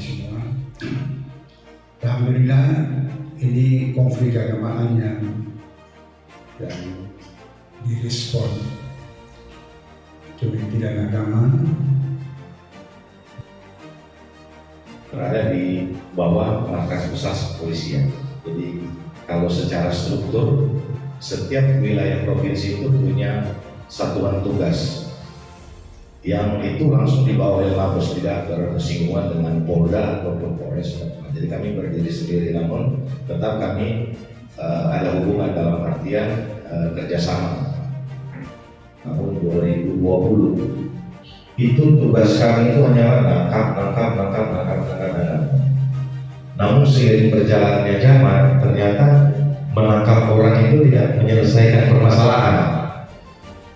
semua. Alhamdulillah ini konflik keagamaan yang direspon pimpinan agama berada di bawah markas besar kepolisian. Jadi kalau secara struktur setiap wilayah provinsi itu punya satuan tugas yang itu langsung dibawa oleh Mabes, tidak bersinggungan dengan Polda ataupun Polres. Jadi kami berdiri sendiri, namun tetap kami ada hubungan dalam artian kerjasama. Tahun 2020 itu tugas kami itu hanya nangkap. Namun seiring berjalannya zaman, ternyata menangkap orang itu tidak menyelesaikan permasalahan.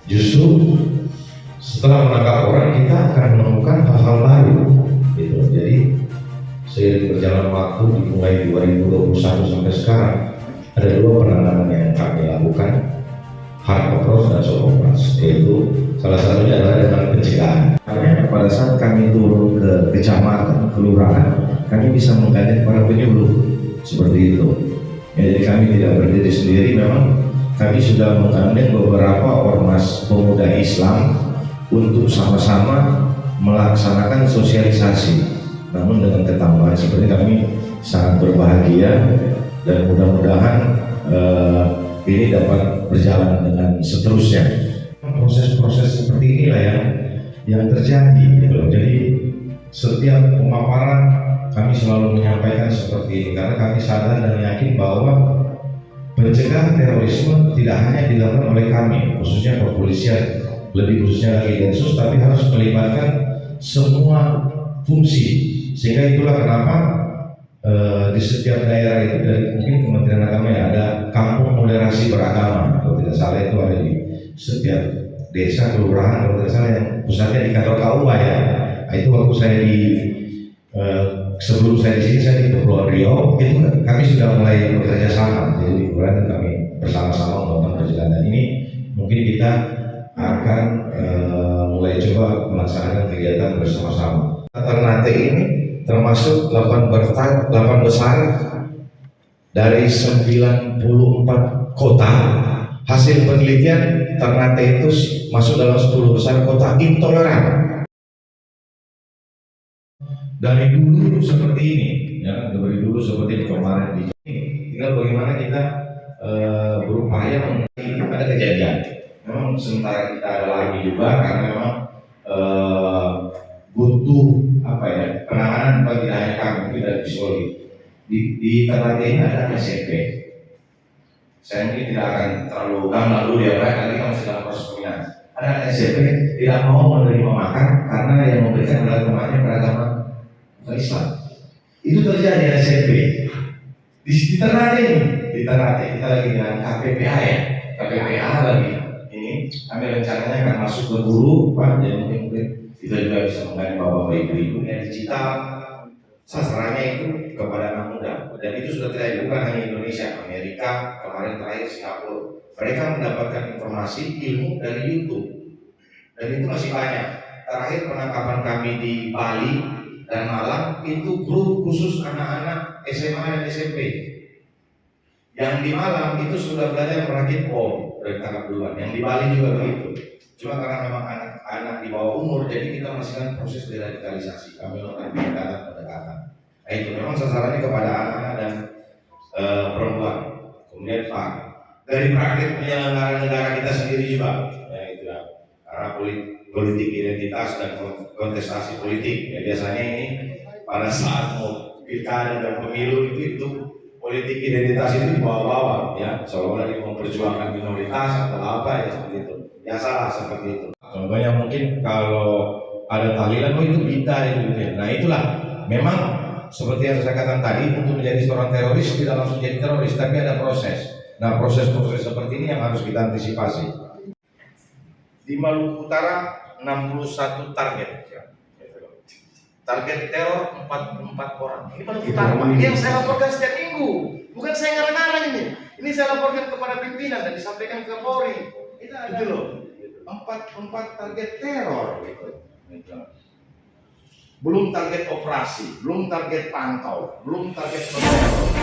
Justru setelah menangkap orang kita akan menemukan hal-hal baru gitu. Jadi seiring berjalan waktu dimulai 2021 sampai sekarang ada dua penanganan yang kami lakukan, hard approach dan soft approach, yaitu salah satunya adalah dengan pencegahan. Pada saat kami turun ke kecamatan, kelurahan, kami bisa menggandeng para penyuluh seperti itu. Ya, jadi kami tidak berdiri sendiri, memang kami sudah menggandeng beberapa ormas pemuda Islam untuk sama-sama melaksanakan sosialisasi. Namun dengan ketambahan seperti kami sangat berbahagia dan mudah-mudahan ini dapat berjalan dengan seterusnya. Proses-proses seperti inilah yang terjadi gitu. Jadi setiap pemaparan kami selalu menyampaikan seperti ini karena kami sadar dan yakin bahwa pencegahan terorisme tidak hanya dilakukan oleh kami, khususnya kepolisian, lebih khususnya lagi Densus, tapi harus melibatkan semua fungsi. Sehingga itulah kenapa di setiap daerah itu dari mungkin Kementerian Agama ya ada kampung moderasi beragama, kalau tidak salah itu ada di setiap desa, kelurahan, kalau tidak salah yang pusatnya di kantor KUA ya. Nah, itu waktu saya di sebelum saya di sini, saya di Kepulauan Riau, itu kami sudah mulai bekerja sama. Jadi kemudian kami bersama-sama melakukan perjalanan ini. Mungkin kita akan mulai coba melaksanakan kegiatan bersama-sama. Ternate ini termasuk 8 besar dari 94 kota. Hasil penelitian Ternate itu masuk dalam 10 besar kota intoleran. Dari dulu seperti ini, ya, dari dulu seperti ini kemarin di sini. Tinggal bagaimana kita berupaya ada kejadian. Memang sementara kita ada lagi juga karena memang butuh penanganan bagi tidak hanya kami tidak disoli. Di Ternate ini ada SMP. Saya mungkin tidak akan terlalu gamblang dulu ya, karena kita masih dalam proses pembinaan. Ada SMP tidak mau menerima makan karena yang memberikan adalah temannya beragama Islam. Itu terjadi di SMP. Di Ternate ini, di Ternate kita lagi dengan KPPA ya, KPPA lagi. Ini kami rencananya akan masuk ke guru, Pak, jadi mungkin kita juga bisa menggandeng bapak ibu-ibu yang digital. Sasarannya itu kepada anak muda, dan itu sudah terjadi bukan hanya Indonesia, Amerika, kemarin terakhir Singapura. Mereka mendapatkan informasi ilmu dari YouTube, dan itu masih banyak. Terakhir penangkapan kami di Bali dan Malang itu grup khusus anak-anak SMA dan SMP. Yang di Malang itu sudah belajar merakit bom dari tangkap duluan. Yang di Bali juga begitu. Cuma karena memang anak-anak di bawah umur, jadi kita masih kan proses deradikalisasi. Kami melakukan pendekatan. Nah, itu memang sasarannya kepada anak-anak dan perempuan. Kemudian Pak, dari praktik penyelenggaraan negara kita sendiri juga, ya itu ya. Karena politik identitas dan kontestasi politik, ya biasanya ini pada saat mau pilkada dan pemilu itu politik identitas itu dibawa-bawa, ya seolah-olah memperjuangkan minoritas atau apa ya seperti itu. Ya salah seperti itu. Contohnya mungkin kalau ada tahlilan, itu bid'ah itu. Nah itulah memang seperti yang saya katakan tadi, untuk menjadi seorang teroris tidak langsung jadi teroris, tapi ada proses. Nah proses-proses seperti ini yang harus kita antisipasi. Di Maluku Utara 61 target. Target teror 44 orang. Ini Maluku Utara. Ini yang saya laporkan setiap minggu. Bukan saya ngarang-ngarang ini. Ini saya laporkan kepada pimpinan dan disampaikan ke Polri. Itu loh. 44 target teror gitu. belum target operasi, belum target pantau, belum target kontrol.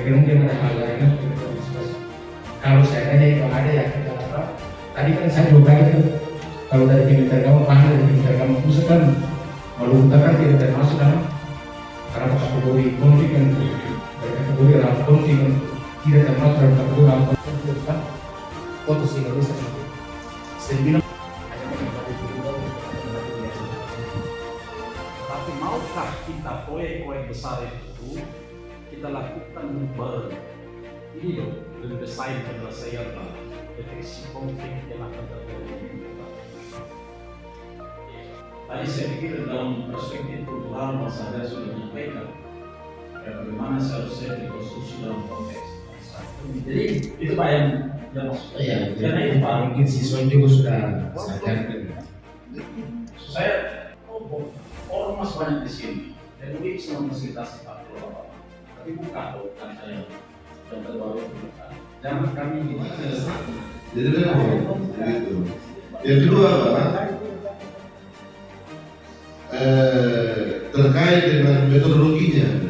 Mungkin ada hal lain kalau saya tanya itu ada ya kita apa tadi kan saya juga itu kalau dari tim tergabung panel dari tim tergabung pusat kan Maluku kan tidak termasuk dalam karena kategori konflik kan dari kategori dalam konflik kan tidak termasuk dalam kategori dalam konflik kan untuk Indonesia itu 9 Tapi maukah kita proyek-proyek besar itu kita lakukan bareng? Ini loh, mendesain penyelesaian deteksi konflik yang akan terjadi. Tadi saya pikir dalam perspektif kultural Mas Adar sudah menyampaikan bagaimana seharusnya dikonstruksi dalam konteks bangsa. Jadi itu Pak yang maksud. ya Karena itu Pak, mungkin siswa juga sudah sadar saya orang mas banyak di sini dan mungkin bisa memfasilitasi Pak kalau Bapak. Tapi buka tuh kan saya yang terbaru buka. Jangan kami ini Jadi begitu. Yang kedua Pak, terkait dengan metodologinya.